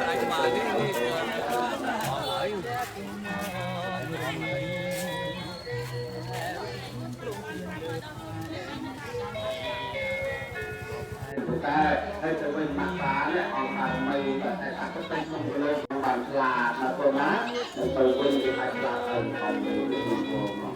anh mà điแต่ให้จะเป็นมาฟ้าเนี่ยออกมาไม่แต่อาจจะเป็นตรงโลกบางปลานะตัวนะไปเป็นที่ไหนปลาเป็นของมือที่โลกเนาะ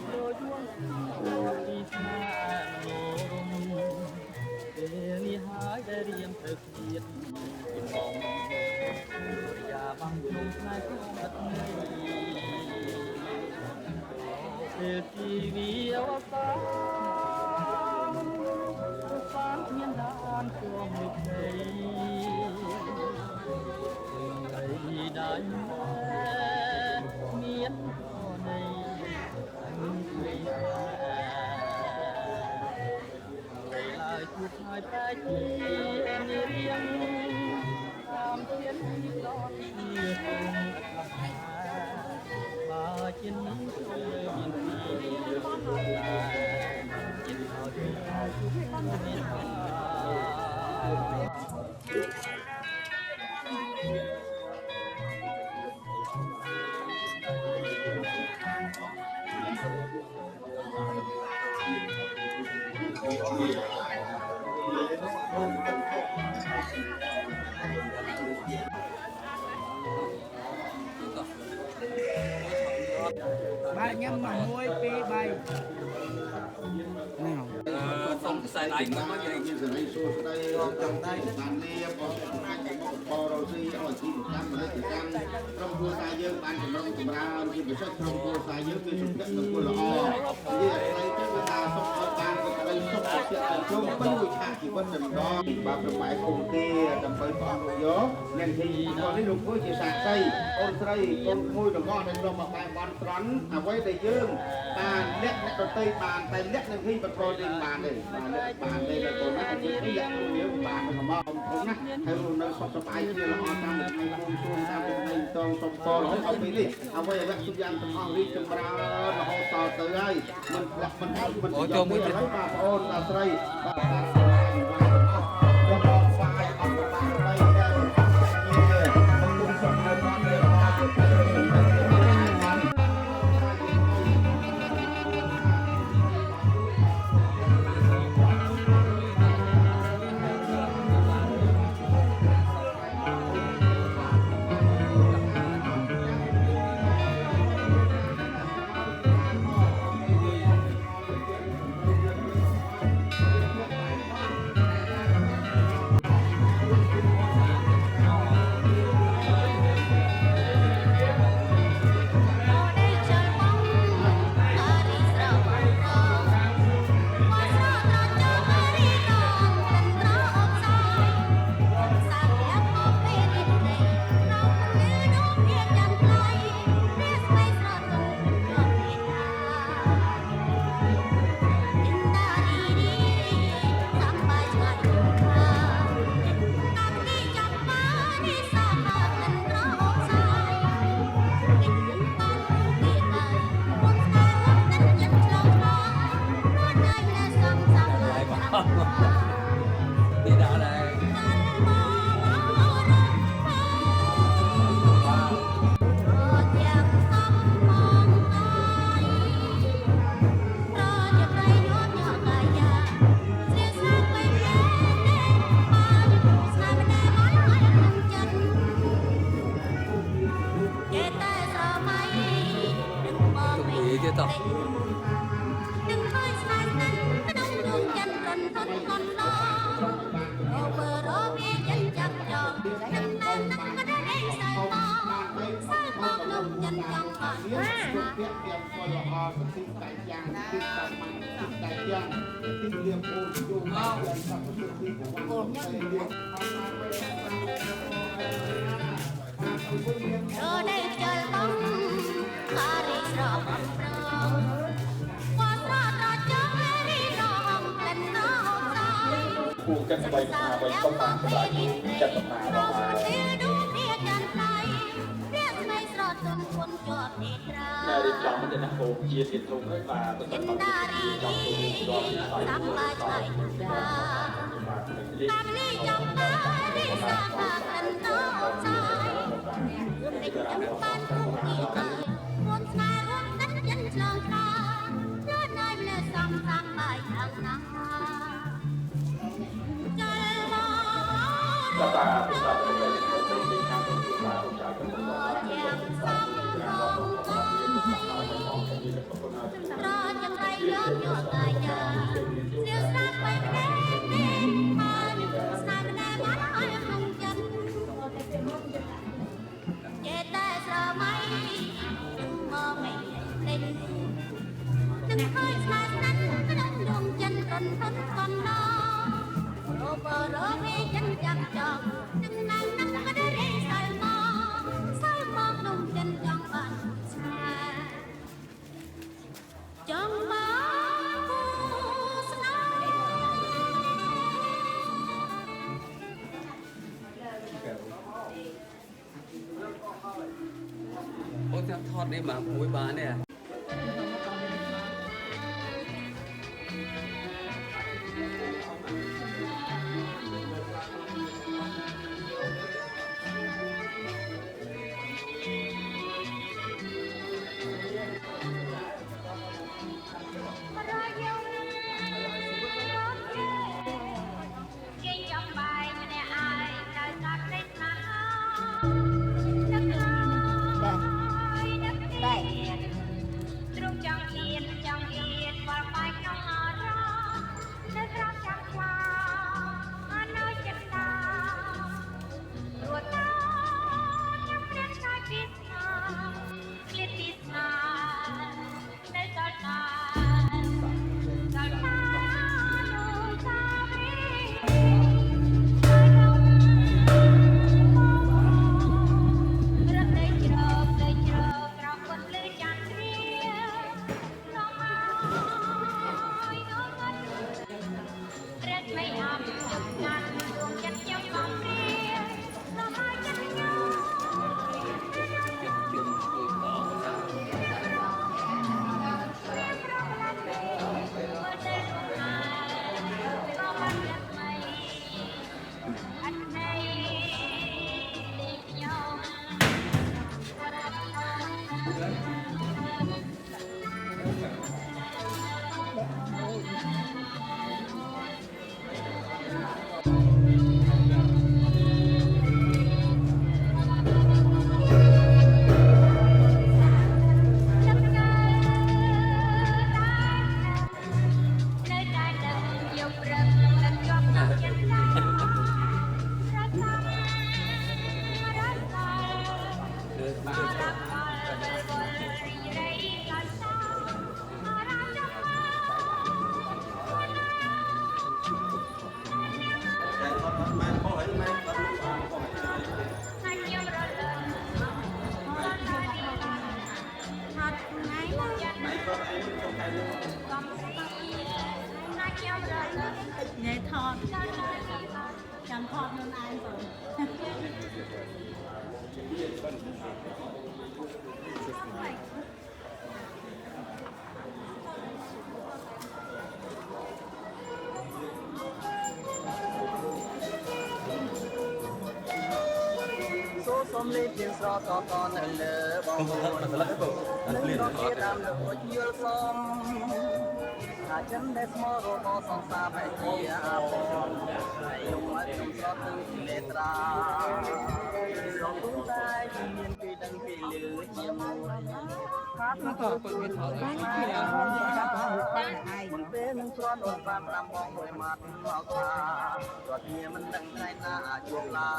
ba nhâm mà môi pi bay nào không xài lại mà có gì trong tay bàn lia có hai cái bò đầu xi ở chỉ 100 trong cua sai dương ban cầm rong cầm ra khi bị sốt trong cua sai dương khi sụp đất trong cua là o như là đây cái người ta sốt ở ban cái đây sốt ở chuyện thành trung bên người cha chỉ bên mình đó ba cái máy cùng kia cầm tới con gió nên thì con lấy lục với chỉ sạc xây con môi đồng ngon nên rồi mà bài ban trắng à quay đây dương bàn lét cái tay bàn tay lét nên khi bật coi trên bàn này bàn đây là còn nó chỉ cái dạng nếu bàn mà mong không nè hay luôn nó sốt sốt ai kia là họ tam một ngày buông xuông tam một ngày toàn sốt to nó không bị đi à quay lại xung quanh tụi họ đi chừng ra là họ to từ đây mình dùng cái lấy bà ôn là xây Khu chân bay công anสบายจัดตมาเรามานาฬิกามันจะนักโป่งเชียร์เสียงทงให้มาเป็นต้นแบบที่จอมตัวรอที่ใส่ตัวต่อมา អូចាំថតនេះមកមួយបាននេះ nhảy thọt chẳng thọt hơn ai rồi សូមលេបជាស្រកកនៅលើបងប្អូននឹងក៏គេតាមលោកយល់ស្មថាចិនដែលស្មោះរកសង្សារបែជាអាបងហើយយំឲ្យខ្ញុំស្រត់នឹងលេត្រារងទុំតែមានពីដឹងពីលឺជាមួយខាត់មកក៏មានថតបានពីដល់បានហើយមុនពេលនឹងស្រត់ដល់បាន5បងមួយម៉ាត់មកថារត់គ្នាមិនដឹងថ្ងៃណាអាចជួបឡា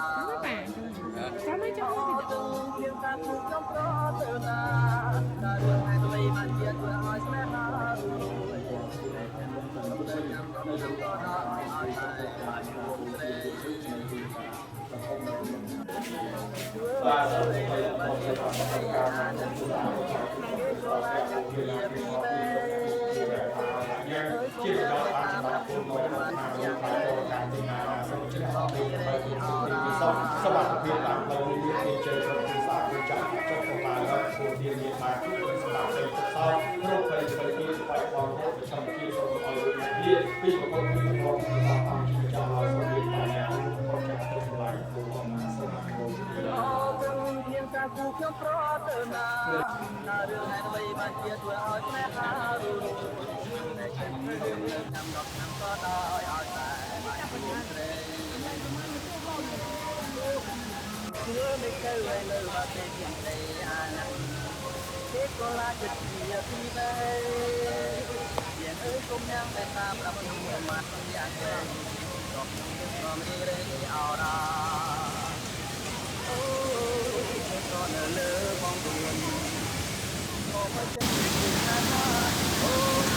ចាំមិនចាំទៅជាតាមខ្ញុំប្រទៅណាតែរឿងឯថ្មីបានជាធ្វើឲ្យស្នេហារួយតែចាំទៅចាំទៅដល់ឲ្យតែអាចជួបត្រេបាទសូមអរគុណដល់ការតាមជាដល់តាមគុណមកយ៉ាងណាការទីណាសូមជម្រាបសុខភាពតាមទៅនេះជាជ័យប្រតិសាគឺចាក់ចុះប្រមាណដល់គួរធានាថាគឺសម្រាប់សេចក្ដីសោកគ្រប់ផលិតផលនេះស្វ័យបងប្រចាំជាសូមឲ្យលោកអ្នកពីប្រព័ន្ធពីប្រព័ន្ធតាមជាចាំឲ្យ គូខ្ញុំប្រទៅណារឿងហេតុអ្វីបានជាធ្វើឲ្យស្នេហារួចតែខ្ញុំនៅចាំ10ឆ្នាំក៏ដោយឲ្យតែបានជួបព្រេងធ្វើមិនទៅឲ្យលើមកទេជាទេអាណាទេក៏ឡាចិត្តជាទីដែរយ៉ាងអើគុំយ៉ាងតែតាមប្រាប់ខ្ញុំមកយ៉ាងវិញក៏ខ្ញុំក៏មានរេអរ៉ាអូក៏នៅលើបងព្រួនក៏មិនចេះណាអូ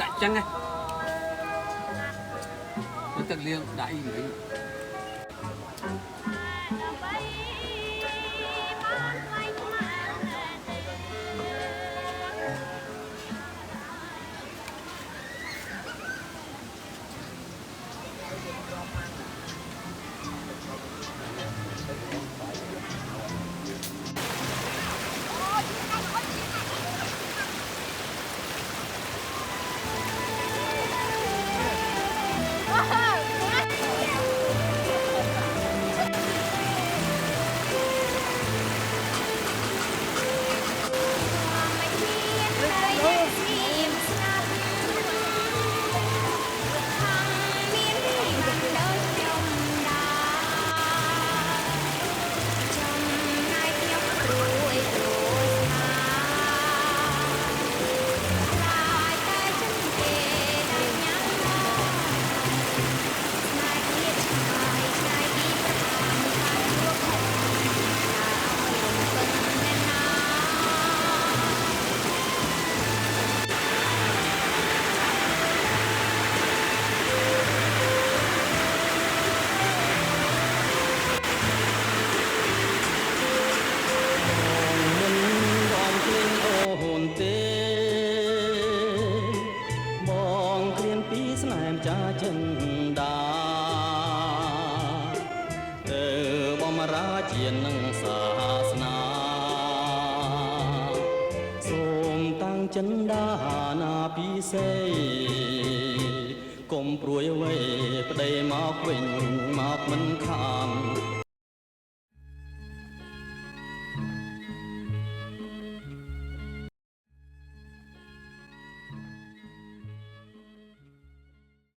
ដាក់ចឹងហ្នឹងទឹកលាងដាក់អីវិញ ជានឹងសាសនាសូមតាំងចិន្តាណាពិសេសកុំព្រួយអ្វីប្តីមកវិញមកមិនខាន